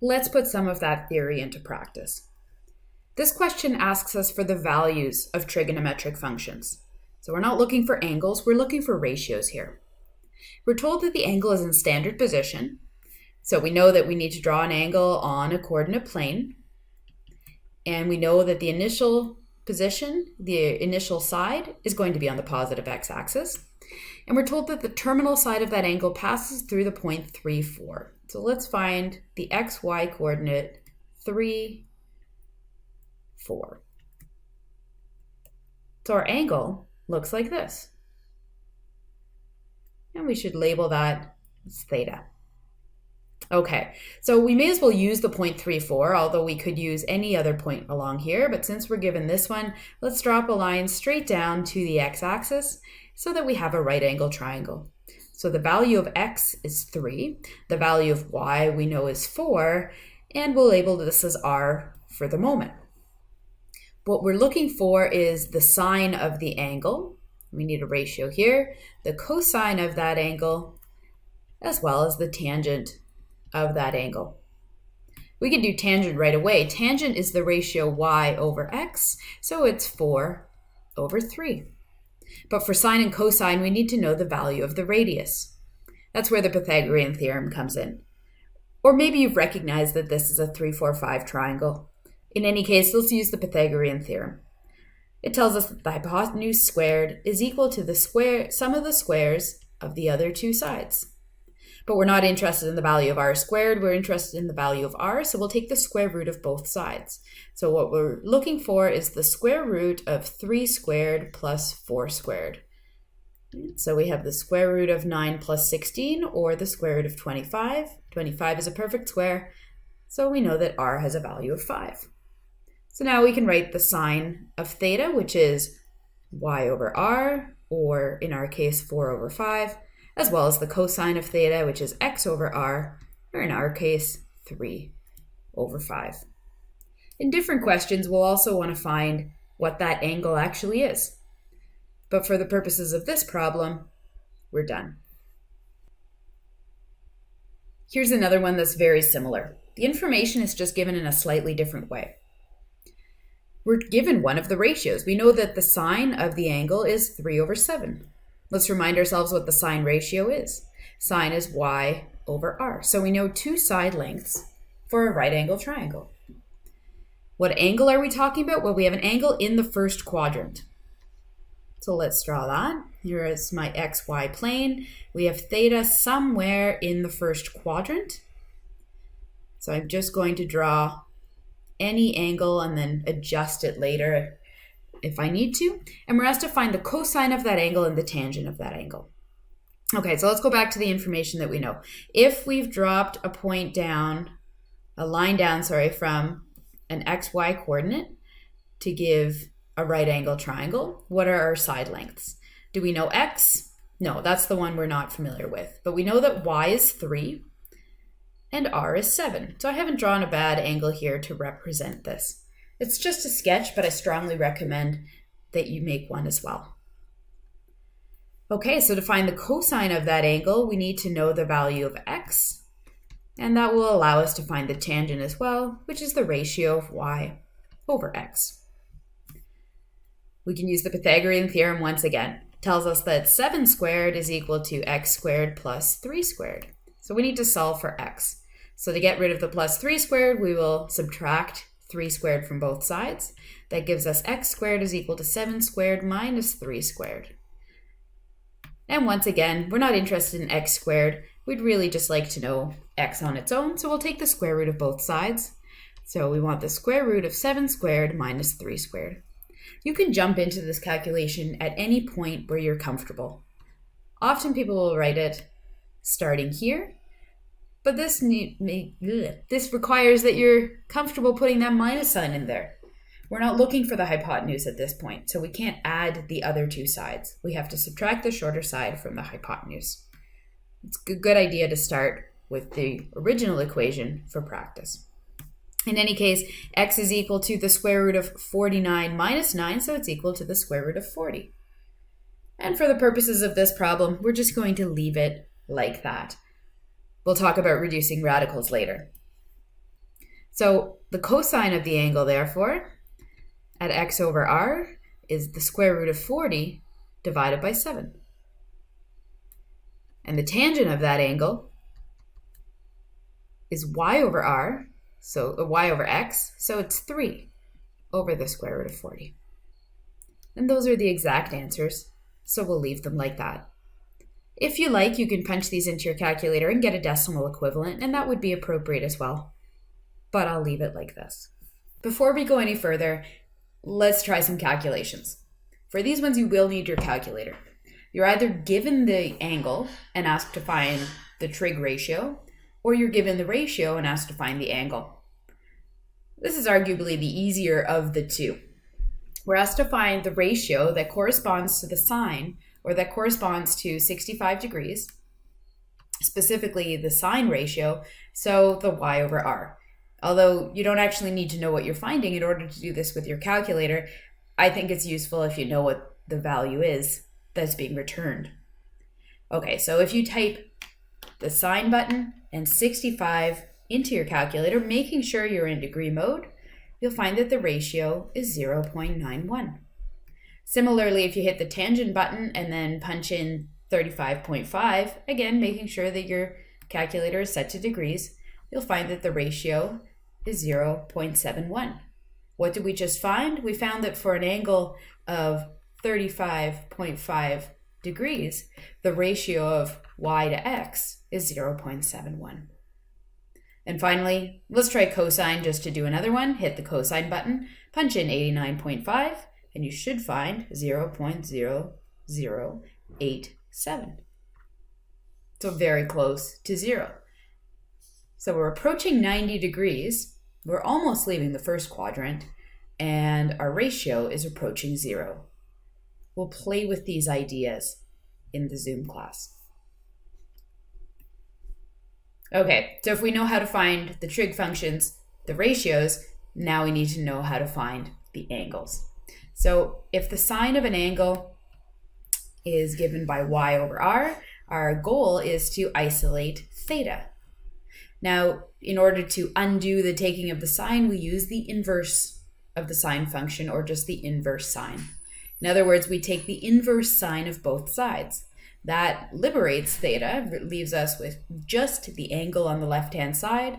Let's put some of that theory into practice. This question asks us for the values of trigonometric functions. So we're not looking for angles, we're looking for ratios here. We're told that the angle is in standard position, so we know that we need to draw an angle on a coordinate plane, and we know that the initial position, the initial side, is going to be on the positive x-axis, and we're told that the terminal side of that angle passes through the point 3, 4. So let's find the xy coordinate 3, 4. So our angle looks like this. And we should label that as theta. Okay, so we may as well use the point 3, 4, although we could use any other point along here. But since we're given this one, let's drop a line straight down to the x-axis so that we have a right angle triangle. So the value of x is 3, the value of y we know is 4, and we'll label this as r for the moment. What we're looking for is the sine of the angle. We need a ratio here, the cosine of that angle, as well as the tangent of that angle. We can do tangent right away. Tangent is the ratio y over x, so it's 4 over 3. But for sine and cosine, we need to know the value of the radius. That's where the Pythagorean theorem comes in. Or maybe you've recognized that this is a 3, 4, 5 triangle. In any case, let's use the Pythagorean theorem. It tells us that the hypotenuse squared is equal to the sum of the squares of the other two sides. But we're not interested in the value of r squared, we're interested in the value of r, so we'll take the square root of both sides. So what we're looking for is the square root of 3 squared plus 4 squared. So we have the square root of 9 plus 16, or the square root of 25. 25 is a perfect square, so we know that r has a value of 5. So now we can write the sine of theta, which is y over r, or in our case 4 over 5, as well as the cosine of theta, which is x over r, or in our case 3 over 5. In different questions, we'll also want to find what that angle actually is. But for the purposes of this problem, we're done. Here's another one that's very similar. The information is just given in a slightly different way. We're given one of the ratios. We know that the sine of the angle is 3 over 7. Let's remind ourselves what the sine ratio is. Sine is y over r. So we know 2 side lengths for a right angle triangle. What angle are we talking about? Well, we have an angle in the first quadrant. So let's draw that. Here is my xy plane. We have theta somewhere in the first quadrant. So I'm just going to draw any angle and then adjust it later if I need to. And we're asked to find the cosine of that angle and the tangent of that angle. Okay, so let's go back to the information that we know. If we've dropped a point down, a line down, from an xy coordinate to give a right angle triangle, what are our side lengths? Do we know x? No, that's the one we're not familiar with. But we know that y is 3 and r is 7. So I haven't drawn a bad angle here to represent this. It's just a sketch, but I strongly recommend that you make one as well. Okay, so to find the cosine of that angle, we need to know the value of x, and that will allow us to find the tangent as well, which is the ratio of y over x. We can use the Pythagorean theorem once again. It tells us that 7 squared is equal to x squared plus 3 squared. So we need to solve for x. So to get rid of the plus 3 squared, we will subtract 3 squared from both sides. That gives us x squared is equal to 7 squared minus 3 squared. And once again, we're not interested in x squared. We'd really just like to know x on its own, so we'll take the square root of both sides. So we want the square root of 7 squared minus 3 squared. You can jump into this calculation at any point where you're comfortable. Often people will write it starting here, but this requires that you're comfortable putting that minus sign in there. We're not looking for the hypotenuse at this point, so we can't add the other two sides. We have to subtract the shorter side from the hypotenuse. It's a good idea to start with the original equation for practice. In any case, x is equal to the square root of 49 minus 9, so it's equal to the square root of 40. And for the purposes of this problem, we're just going to leave it like that. We'll talk about reducing radicals later. So the cosine of the angle, therefore, at x over r is the square root of 40 divided by 7. And the tangent of that angle is y over r, so y over x, so it's 3 over the square root of 40. And those are the exact answers, so we'll leave them like that. If you like, you can punch these into your calculator and get a decimal equivalent, and that would be appropriate as well. But I'll leave it like this. Before we go any further, let's try some calculations. For these ones, you will need your calculator. You're either given the angle and asked to find the trig ratio, or you're given the ratio and asked to find the angle. This is arguably the easier of the two. We're asked to find the ratio that corresponds to the sine, or that corresponds to 65 degrees, specifically the sine ratio, so the y over r. Although you don't actually need to know what you're finding in order to do this with your calculator, I think it's useful if you know what the value is that's being returned. Okay, so if you type the sine button and 65 into your calculator, making sure you're in degree mode, you'll find that the ratio is 0.91. Similarly, if you hit the tangent button and then punch in 35.5, again, making sure that your calculator is set to degrees, you'll find that the ratio is 0.71. What did we just find? We found that for an angle of 35.5 degrees, the ratio of y to x is 0.71. And finally, let's try cosine just to do another one. Hit the cosine button, punch in 89.5, and you should find 0.0087. So very close to 0. So we're approaching 90 degrees. We're almost leaving the first quadrant, and our ratio is approaching 0. We'll play with these ideas in the Zoom class. Okay, so if we know how to find the trig functions, the ratios, now we need to know how to find the angles. So if the sine of an angle is given by y over r, our goal is to isolate theta. Now, in order to undo the taking of the sine, we use the inverse of the sine function, or just the inverse sine. In other words, we take the inverse sine of both sides. That liberates theta, leaves us with just the angle on the left-hand side,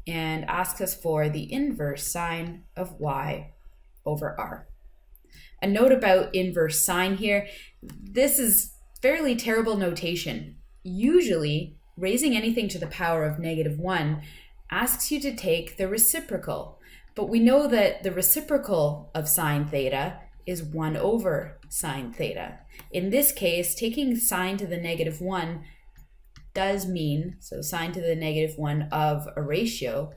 and asks us for the inverse sine of y over r. A note about inverse sine here, this is fairly terrible notation. Usually, raising anything to the power of -1 asks you to take the reciprocal, but we know that the reciprocal of sine theta is 1 over sine theta. In this case, taking sine to the -1 does mean, so sine to the -1 of a ratio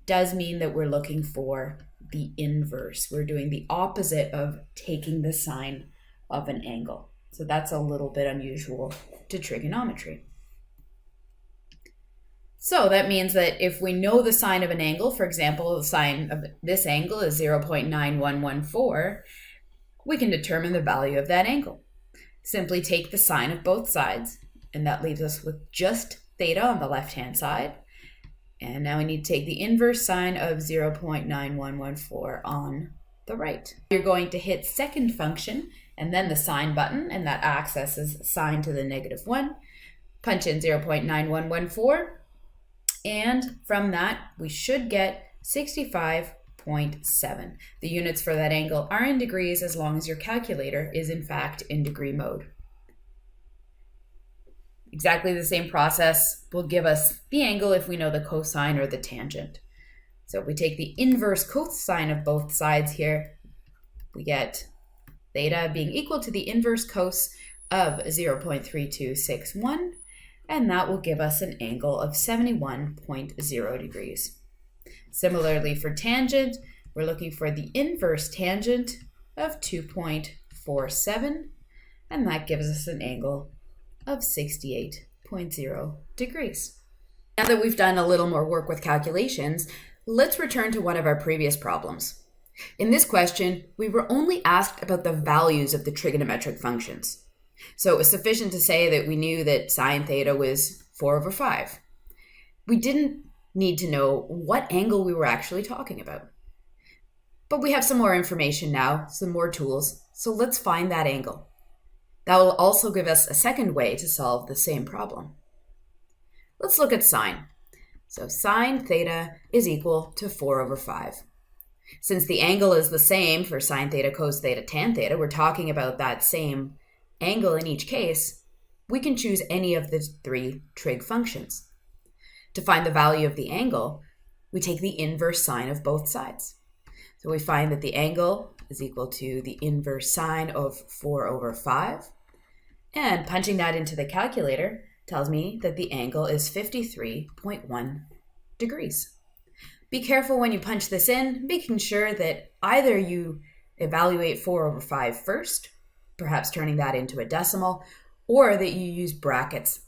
does mean that we're looking for the inverse. We're doing the opposite of taking the sine of an angle. So that's a little bit unusual to trigonometry. So that means that if we know the sine of an angle, for example, the sine of this angle is 0.9114, we can determine the value of that angle. Simply take the sine of both sides, and that leaves us with just theta on the left-hand side. And now we need to take the inverse sine of 0.9114 on the right. You're going to hit second function, and then the sine button, and that accesses sine to the -1. Punch in 0.9114. And from that, we should get 65.7. The units for that angle are in degrees as long as your calculator is in fact in degree mode. Exactly the same process will give us the angle if we know the cosine or the tangent. So if we take the inverse cosine of both sides here, we get theta being equal to the inverse cos of 0.3261. And that will give us an angle of 71.0 degrees. Similarly for tangent, we're looking for the inverse tangent of 2.47, and that gives us an angle of 68.0 degrees. Now that we've done a little more work with calculations, let's return to one of our previous problems. In this question, we were only asked about the values of the trigonometric functions. So it was sufficient to say that we knew that sine theta was 4 over 5. We didn't need to know what angle we were actually talking about. But we have some more information now, some more tools, so let's find that angle. That will also give us a second way to solve the same problem. Let's look at sine. So sine theta is equal to 4 over 5. Since the angle is the same for sine theta, cos theta, tan theta, we're talking about that same angle in each case, we can choose any of the three trig functions. To find the value of the angle, we take the inverse sine of both sides. So we find that the angle is equal to the inverse sine of 4 over 5. And punching that into the calculator tells me that the angle is 53.1 degrees. Be careful when you punch this in, making sure that either you evaluate 4 over 5 first, perhaps turning that into a decimal, or that you use brackets.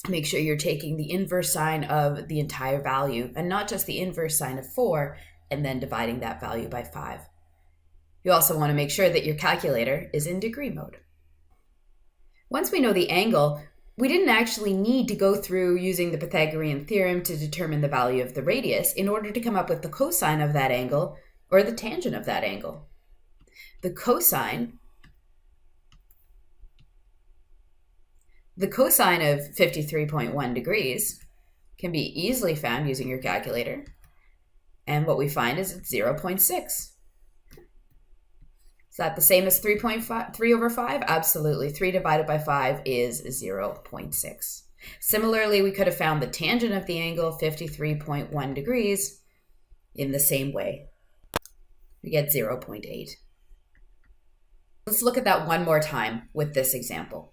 Make sure you're taking the inverse sine of the entire value and not just the inverse sine of 4 and then dividing that value by 5. You also want to make sure that your calculator is in degree mode. Once we know the angle, we didn't actually need to go through using the Pythagorean theorem to determine the value of the radius in order to come up with the cosine of that angle or the tangent of that angle. The cosine of 53.1 degrees can be easily found using your calculator. And what we find is it's 0.6. Is that the same as 3 over 5? Absolutely. 3 divided by 5 is 0.6. Similarly, we could have found the tangent of the angle, 53.1 degrees, in the same way. We get 0.8. Let's look at that one more time with this example.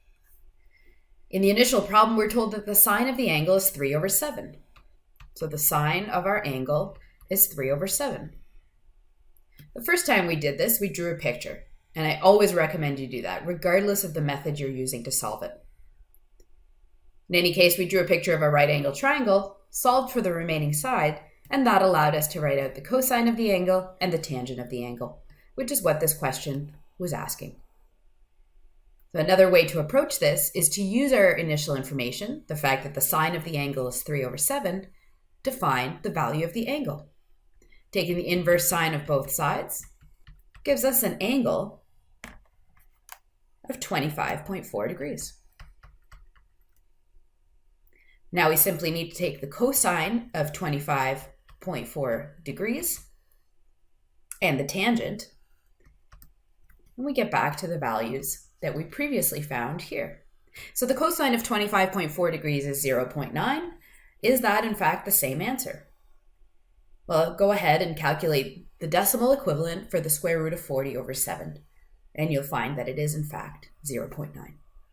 In the initial problem, we're told that the sine of the angle is 3 over 7. So the sine of our angle is 3 over 7. The first time we did this, we drew a picture, and I always recommend you do that, regardless of the method you're using to solve it. In any case, we drew a picture of a right angle triangle, solved for the remaining side, and that allowed us to write out the cosine of the angle and the tangent of the angle, which is what this question was asking. So another way to approach this is to use our initial information, the fact that the sine of the angle is 3 over 7, to find the value of the angle. Taking the inverse sine of both sides gives us an angle of 25.4 degrees. Now we simply need to take the cosine of 25.4 degrees and the tangent, and we get back to the values that we previously found here. So the cosine of 25.4 degrees is 0.9. Is that in fact the same answer? Well, go ahead and calculate the decimal equivalent for the square root of 40 over 7, and you'll find that it is in fact 0.9.